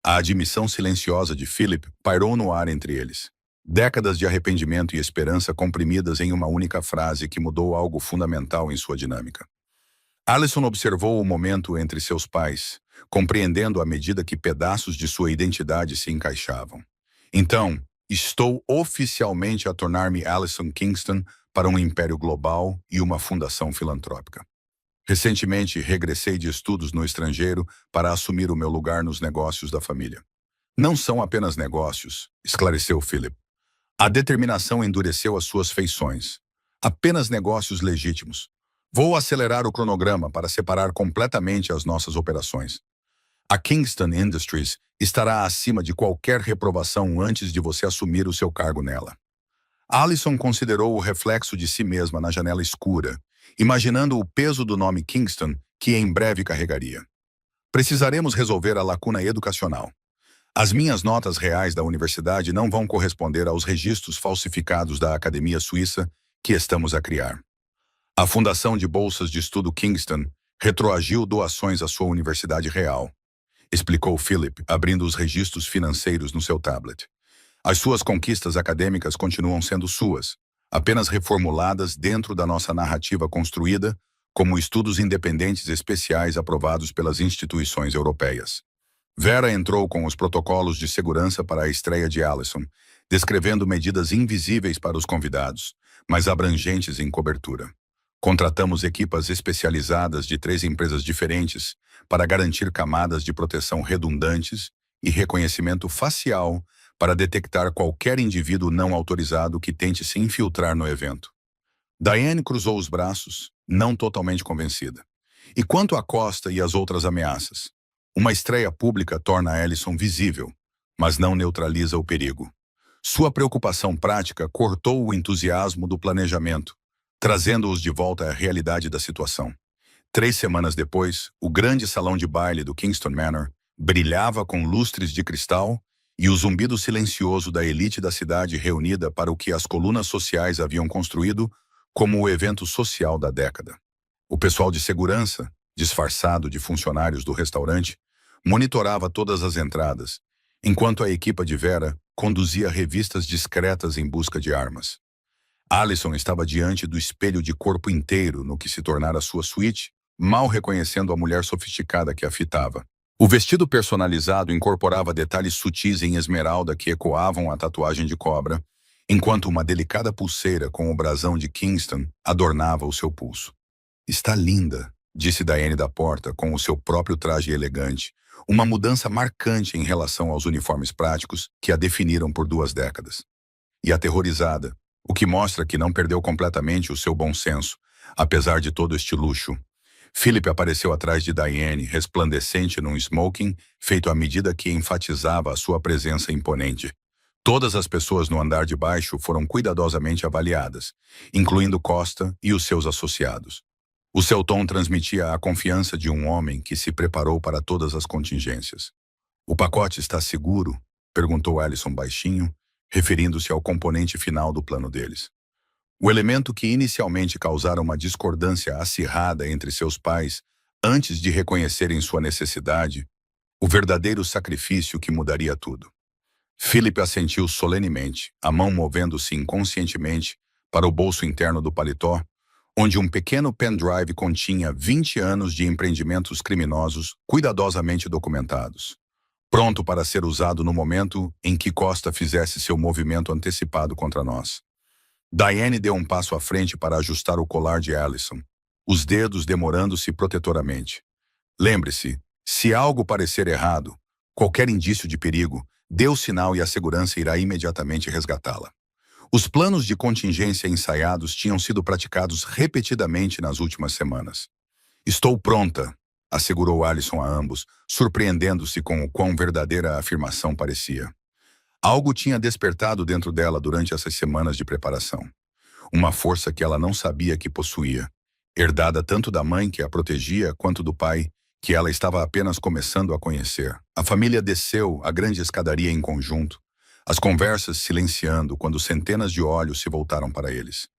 A admissão silenciosa de Philip pairou no ar entre eles. Décadas de arrependimento e esperança comprimidas em uma única frase que mudou algo fundamental em sua dinâmica. Allison observou o momento entre seus pais, compreendendo à medida que pedaços de sua identidade se encaixavam. Então, estou oficialmente a tornar-me Allison Kingston para um império global e uma fundação filantrópica. Recentemente, regressei de estudos no estrangeiro para assumir o meu lugar nos negócios da família. Não são apenas negócios, esclareceu Philip. A determinação endureceu as suas feições. Apenas negócios legítimos. Vou acelerar o cronograma para separar completamente as nossas operações. A Kingston Industries estará acima de qualquer reprovação antes de você assumir o seu cargo nela. Allison considerou o reflexo de si mesma na janela escura, imaginando o peso do nome Kingston que em breve carregaria. Precisaremos resolver a lacuna educacional. As minhas notas reais da universidade não vão corresponder aos registros falsificados da Academia Suíça que estamos a criar. A Fundação de Bolsas de Estudo Kingston retroagiu doações à sua universidade real, explicou Philip, abrindo os registros financeiros no seu tablet. As suas conquistas acadêmicas continuam sendo suas, apenas reformuladas dentro da nossa narrativa construída como estudos independentes especiais aprovados pelas instituições europeias. Vera entrou com os protocolos de segurança para a estreia de Allison, descrevendo medidas invisíveis para os convidados, mas abrangentes em cobertura. Contratamos equipas especializadas de 3 empresas diferentes para garantir camadas de proteção redundantes e reconhecimento facial para detectar qualquer indivíduo não autorizado que tente se infiltrar no evento. Diane cruzou os braços, não totalmente convencida. E quanto à Costa e às outras ameaças? Uma estreia pública torna Allison visível, mas não neutraliza o perigo. Sua preocupação prática cortou o entusiasmo do planejamento, trazendo-os de volta à realidade da situação. 3 semanas depois, o grande salão de baile do Kingston Manor brilhava com lustres de cristal e o zumbido silencioso da elite da cidade reunida para o que as colunas sociais haviam construído como o evento social da década. O pessoal de segurança, disfarçado de funcionários do restaurante, monitorava todas as entradas, enquanto a equipa de Vera conduzia revistas discretas em busca de armas. Allison estava diante do espelho de corpo inteiro no que se tornara sua suíte, mal reconhecendo a mulher sofisticada que a fitava. O vestido personalizado incorporava detalhes sutis em esmeralda que ecoavam a tatuagem de cobra, enquanto uma delicada pulseira com o brasão de Kingston adornava o seu pulso. "Está linda", disse Diane da porta com o seu próprio traje elegante, uma mudança marcante em relação aos uniformes práticos que a definiram por 2 décadas. E aterrorizada, o que mostra que não perdeu completamente o seu bom senso, apesar de todo este luxo. Philip apareceu atrás de Diane, resplandecente num smoking, feito à medida que enfatizava a sua presença imponente. Todas as pessoas no andar de baixo foram cuidadosamente avaliadas, incluindo Costa e os seus associados. O seu tom transmitia a confiança de um homem que se preparou para todas as contingências. "O pacote está seguro?" perguntou Allison baixinho, referindo-se ao componente final do plano deles. O elemento que inicialmente causara uma discordância acirrada entre seus pais antes de reconhecerem sua necessidade, o verdadeiro sacrifício que mudaria tudo. Philip assentiu solenemente, a mão movendo-se inconscientemente para o bolso interno do paletó, onde um pequeno pendrive continha 20 anos de empreendimentos criminosos cuidadosamente documentados, pronto para ser usado no momento em que Costa fizesse seu movimento antecipado contra nós. Diane deu um passo à frente para ajustar o colar de Allison, os dedos demorando-se protetoramente. "Lembre-se, se algo parecer errado, qualquer indício de perigo, dê o sinal e a segurança irá imediatamente resgatá-la." Os planos de contingência ensaiados tinham sido praticados repetidamente nas últimas semanas. "Estou pronta", assegurou Allison a ambos, surpreendendo-se com o quão verdadeira a afirmação parecia. Algo tinha despertado dentro dela durante essas semanas de preparação. Uma força que ela não sabia que possuía, herdada tanto da mãe que a protegia quanto do pai, que ela estava apenas começando a conhecer. A família desceu a grande escadaria em conjunto, as conversas silenciando quando centenas de olhos se voltaram para eles.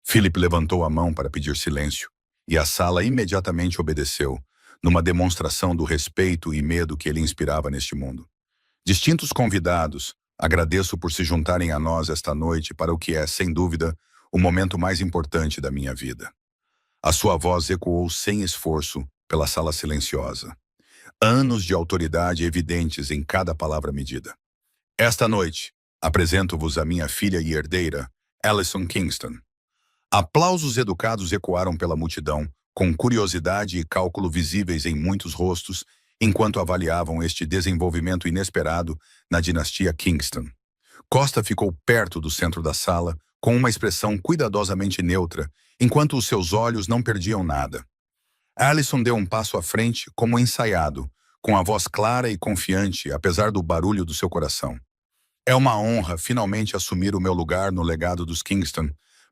Philip levantou a mão para pedir silêncio, e a sala imediatamente obedeceu, numa demonstração do respeito e medo que ele inspirava neste mundo. Distintos convidados, Agradeço por se juntarem a nós esta noite para o que é, sem dúvida, o momento mais importante da minha vida. A sua voz ecoou sem esforço pela sala silenciosa. Anos de autoridade evidentes em cada palavra medida. Esta noite, apresento-vos a minha filha e herdeira, Alison Kingston. Aplausos educados ecoaram pela multidão, com curiosidade e cálculo visíveis em muitos rostos, enquanto avaliavam este desenvolvimento inesperado na dinastia Kingston. Costa ficou perto do centro da sala, com uma expressão cuidadosamente neutra, enquanto os seus olhos não perdiam nada. Alison deu um passo à frente, como ensaiado, com a voz clara e confiante, apesar do barulho do seu coração. É uma honra finalmente assumir o meu lugar no legado dos Kingston,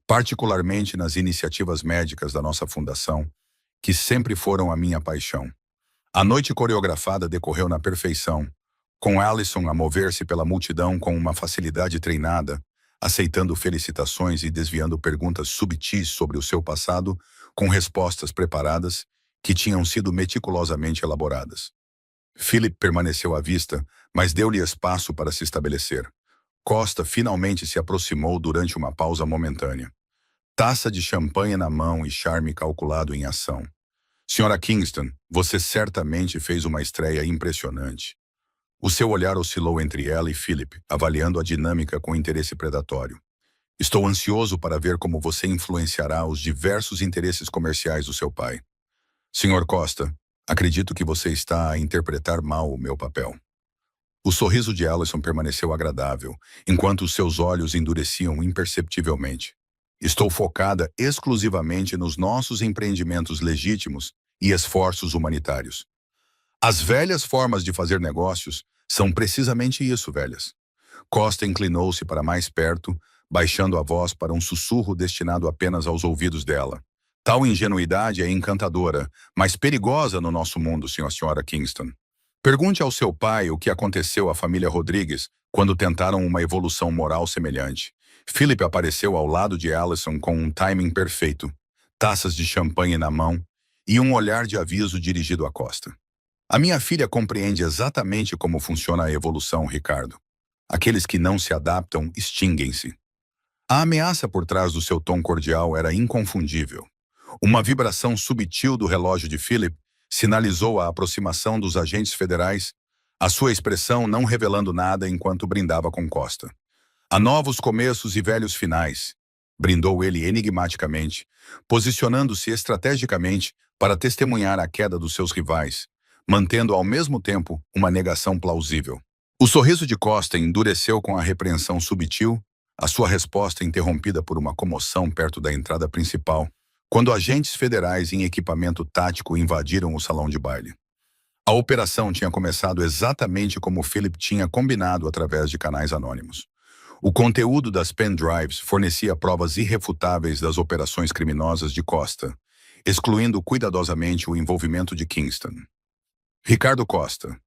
particularmente nas iniciativas médicas da nossa fundação, que sempre foram a minha paixão. A noite coreografada decorreu na perfeição, com Alison a mover-se pela multidão com uma facilidade treinada, aceitando felicitações e desviando perguntas subtis sobre o seu passado, com respostas preparadas que tinham sido meticulosamente elaboradas. Philip permaneceu à vista, mas deu-lhe espaço para se estabelecer. Costa finalmente se aproximou durante uma pausa momentânea. Taça de champanhe na mão e charme calculado em ação. Senhora Kingston, você certamente fez uma estreia impressionante. O seu olhar oscilou entre ela e Philip, avaliando a dinâmica com interesse predatório. Estou ansioso para ver como você influenciará os diversos interesses comerciais do seu pai. Senhor Costa, acredito que você está a interpretar mal o meu papel. O sorriso de Alison permaneceu agradável, enquanto os seus olhos endureciam imperceptivelmente. Estou focada exclusivamente nos nossos empreendimentos legítimos e esforços humanitários. As velhas formas de fazer negócios são precisamente isso, velhas. Costa inclinou-se para mais perto, baixando a voz para um sussurro destinado apenas aos ouvidos dela. Tal ingenuidade é encantadora, mas perigosa no nosso mundo, Sra. Kingston. Pergunte ao seu pai o que aconteceu à família Rodrigues quando tentaram uma evolução moral semelhante. Philip apareceu ao lado de Alison com um timing perfeito, taças de champanhe na mão e um olhar de aviso dirigido a Costa. A minha filha compreende exatamente como funciona a evolução, Ricardo. Aqueles que não se adaptam extinguem-se. A ameaça por trás do seu tom cordial era inconfundível. Uma vibração subtil do relógio de Philip sinalizou a aproximação dos agentes federais, a sua expressão não revelando nada enquanto brindava com Costa. Há novos começos e velhos finais, brindou ele enigmaticamente, posicionando-se estrategicamente para testemunhar a queda dos seus rivais, mantendo ao mesmo tempo uma negação plausível. O sorriso de Costa endureceu com a repreensão subtil, a sua resposta interrompida por uma comoção perto da entrada principal, quando agentes federais em equipamento tático invadiram o salão de baile. A operação tinha começado exatamente como Philip tinha combinado através de canais anônimos. O conteúdo das pendrives fornecia provas irrefutáveis das operações criminosas de Costa, excluindo cuidadosamente o envolvimento de Kingston. Ricardo Costa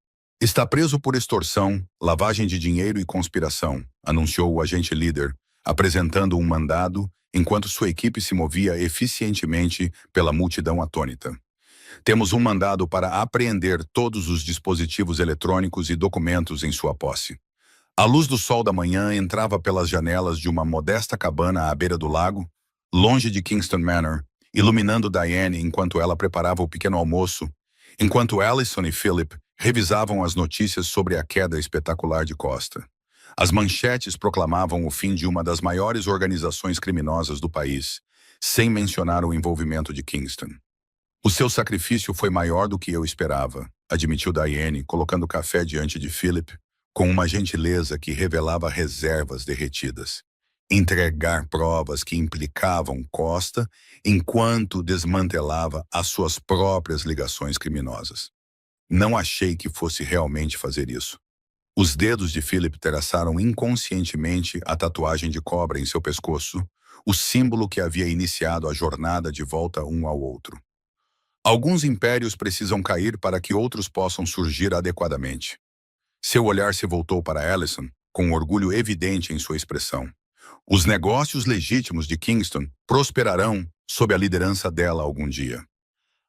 está preso por extorsão, lavagem de dinheiro e conspiração, anunciou o agente líder, apresentando um mandado enquanto sua equipe se movia eficientemente pela multidão atônita. Temos um mandado para apreender todos os dispositivos eletrônicos e documentos em sua posse. A luz do sol da manhã entrava pelas janelas de uma modesta cabana à beira do lago, longe de Kingston Manor, iluminando Diane enquanto ela preparava o pequeno almoço, enquanto Alison e Philip revisavam as notícias sobre a queda espetacular de Costa. As manchetes proclamavam o fim de uma das maiores organizações criminosas do país, sem mencionar o envolvimento de Kingston. O seu sacrifício foi maior do que eu esperava, admitiu Diane, colocando café diante de Philip, com uma gentileza que revelava reservas derretidas. Entregar provas que implicavam Costa enquanto desmantelava as suas próprias ligações criminosas. Não achei que fosse realmente fazer isso. Os dedos de Philip traçaram inconscientemente a tatuagem de cobra em seu pescoço, o símbolo que havia iniciado a jornada de volta um ao outro. Alguns impérios precisam cair para que outros possam surgir adequadamente. Seu olhar se voltou para Alison, com orgulho evidente em sua expressão. Os negócios legítimos de Kingston prosperarão sob a liderança dela algum dia.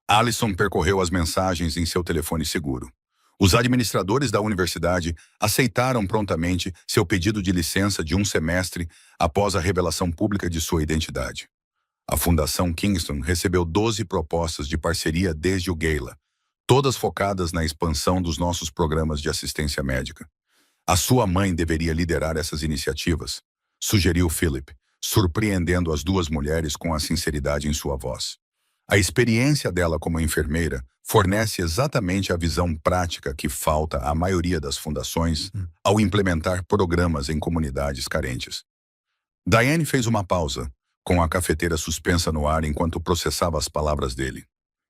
Alison percorreu as mensagens em seu telefone seguro. Os administradores da universidade aceitaram prontamente seu pedido de licença de um semestre após a revelação pública de sua identidade. A Fundação Kingston recebeu 12 propostas de parceria desde o Gala, todas focadas na expansão dos nossos programas de assistência médica. A sua mãe deveria liderar essas iniciativas, sugeriu Philip, surpreendendo as duas mulheres com a sinceridade em sua voz. A experiência dela como enfermeira fornece exatamente a visão prática que falta à maioria das fundações ao implementar programas em comunidades carentes. Diane fez uma pausa, com a cafeteira suspensa no ar enquanto processava as palavras dele.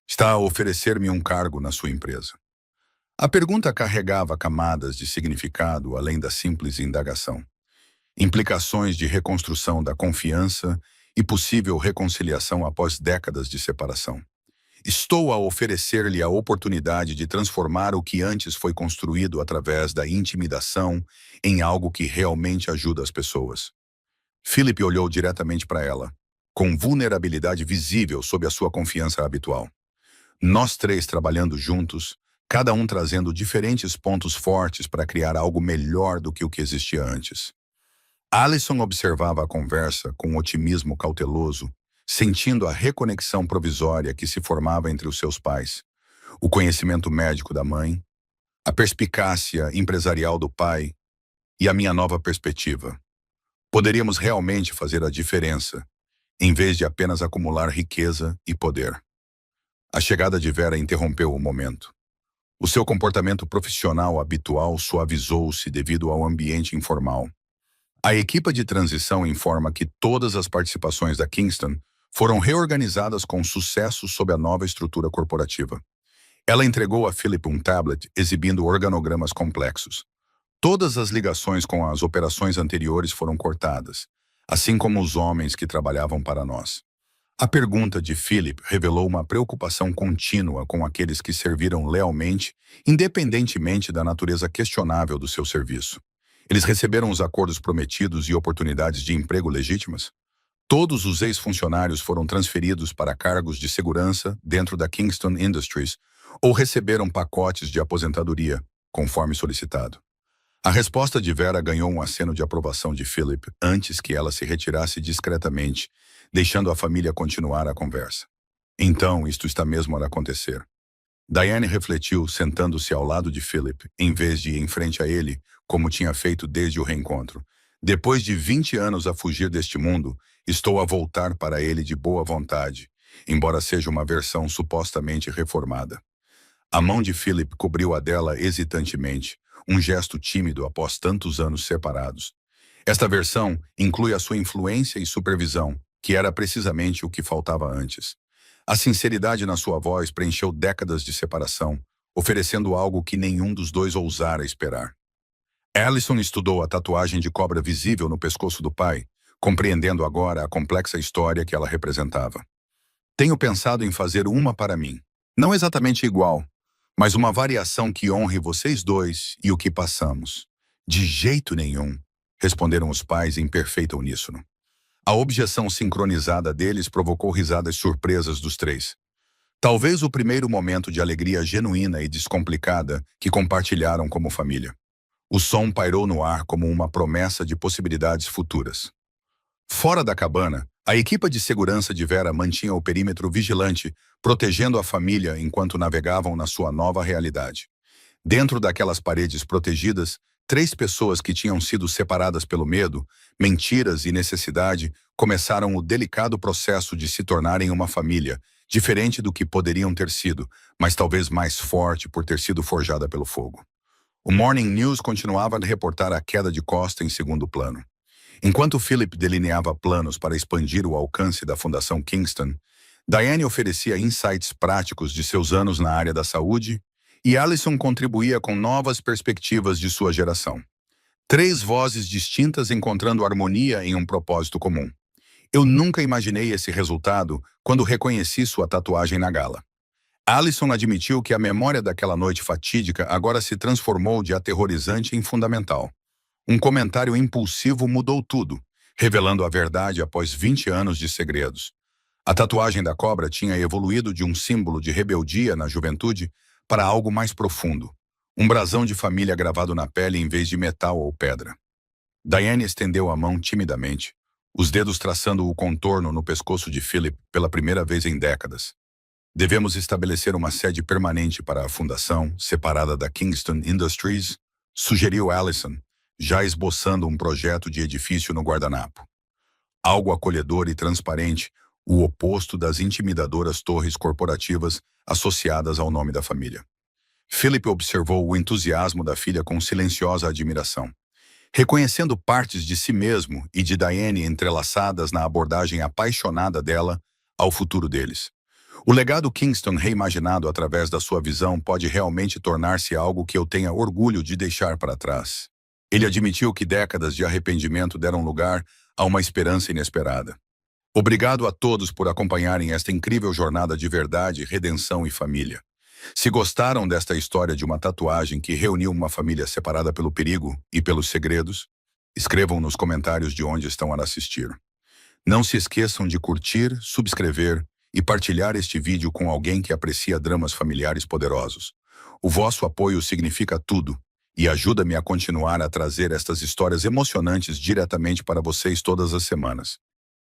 Está a oferecer-me um cargo na sua empresa. A pergunta carregava camadas de significado além da simples indagação. Implicações de reconstrução da confiança e possível reconciliação após décadas de separação. Estou a oferecer-lhe a oportunidade de transformar o que antes foi construído através da intimidação em algo que realmente ajuda as pessoas. Philip olhou diretamente para ela, com vulnerabilidade visível sob a sua confiança habitual. Nós três trabalhando juntos, cada um trazendo diferentes pontos fortes para criar algo melhor do que o que existia antes. Allison observava a conversa com um otimismo cauteloso, sentindo a reconexão provisória que se formava entre os seus pais, o conhecimento médico da mãe, a perspicácia empresarial do pai e a minha nova perspectiva. Poderíamos realmente fazer a diferença, em vez de apenas acumular riqueza e poder. A chegada de Vera interrompeu o momento. O seu comportamento profissional habitual suavizou-se devido ao ambiente informal. A equipa de transição informa que todas as participações da Kingston foram reorganizadas com sucesso sob a nova estrutura corporativa. Ela entregou a Philip um tablet exibindo organogramas complexos. Todas as ligações com as operações anteriores foram cortadas, assim como os homens que trabalhavam para nós. A pergunta de Philip revelou uma preocupação contínua com aqueles que serviram lealmente, independentemente da natureza questionável do seu serviço. Eles receberam os acordos prometidos e oportunidades de emprego legítimas? Todos os ex-funcionários foram transferidos para cargos de segurança dentro da Kingston Industries ou receberam pacotes de aposentadoria, conforme solicitado. A resposta de Vera ganhou um aceno de aprovação de Philip antes que ela se retirasse discretamente, deixando a família continuar a conversa. Então, isto está mesmo a acontecer. Diane refletiu, sentando-se ao lado de Philip, em vez de ir em frente a ele, como tinha feito desde o reencontro. Depois de 20 anos a fugir deste mundo, estou a voltar para ele de boa vontade, embora seja uma versão supostamente reformada. A mão de Philip cobriu a dela hesitantemente, um gesto tímido após tantos anos separados. Esta versão inclui a sua influência e supervisão, que era precisamente o que faltava antes. A sinceridade na sua voz preencheu décadas de separação, oferecendo algo que nenhum dos dois ousara esperar. Allison estudou a tatuagem de cobra visível no pescoço do pai, compreendendo agora a complexa história que ela representava. Tenho pensado em fazer uma para mim. Não exatamente igual, mas uma variação que honre vocês dois e o que passamos. De jeito nenhum, responderam os pais em perfeito uníssono. A objeção sincronizada deles provocou risadas surpresas dos três. Talvez o primeiro momento de alegria genuína e descomplicada que compartilharam como família. O som pairou no ar como uma promessa de possibilidades futuras. Fora da cabana, a equipa de segurança de Vera mantinha o perímetro vigilante, protegendo a família enquanto navegavam na sua nova realidade. Dentro daquelas paredes protegidas, 3 pessoas que tinham sido separadas pelo medo, mentiras e necessidade começaram o delicado processo de se tornarem uma família, diferente do que poderiam ter sido, mas talvez mais forte por ter sido forjada pelo fogo. O Morning News continuava a reportar a queda de Costa em segundo plano. Enquanto Philip delineava planos para expandir o alcance da Fundação Kingston, Diane oferecia insights práticos de seus anos na área da saúde e Allison contribuía com novas perspectivas de sua geração. 3 vozes distintas encontrando harmonia em um propósito comum. Eu nunca imaginei esse resultado quando reconheci sua tatuagem na gala. Allison admitiu que a memória daquela noite fatídica agora se transformou de aterrorizante em fundamental. Um comentário impulsivo mudou tudo, revelando a verdade após 20 anos de segredos. A tatuagem da cobra tinha evoluído de um símbolo de rebeldia na juventude para algo mais profundo, Um brasão de família gravado na pele em vez de metal ou pedra. Diane estendeu a mão timidamente, os dedos traçando o contorno no pescoço de Philip pela primeira vez em décadas. Devemos estabelecer uma sede permanente para a fundação, separada da Kingston Industries, sugeriu Allison, já esboçando um projeto de edifício no guardanapo. Algo acolhedor e transparente, o oposto das intimidadoras torres corporativas associadas ao nome da família. Philip observou o entusiasmo da filha com silenciosa admiração, reconhecendo partes de si mesmo e de Diane entrelaçadas na abordagem apaixonada dela ao futuro deles. O legado Kingston reimaginado através da sua visão pode realmente tornar-se algo que eu tenha orgulho de deixar para trás. Ele admitiu que décadas de arrependimento deram lugar a uma esperança inesperada. Obrigado a todos por acompanharem esta incrível jornada de verdade, redenção e família. Se gostaram desta história de uma tatuagem que reuniu uma família separada pelo perigo e pelos segredos, escrevam nos comentários de onde estão a assistir. Não se esqueçam de curtir, subscrever e partilhar este vídeo com alguém que aprecia dramas familiares poderosos. O vosso apoio significa tudo e ajuda-me a continuar a trazer estas histórias emocionantes diretamente para vocês todas as semanas.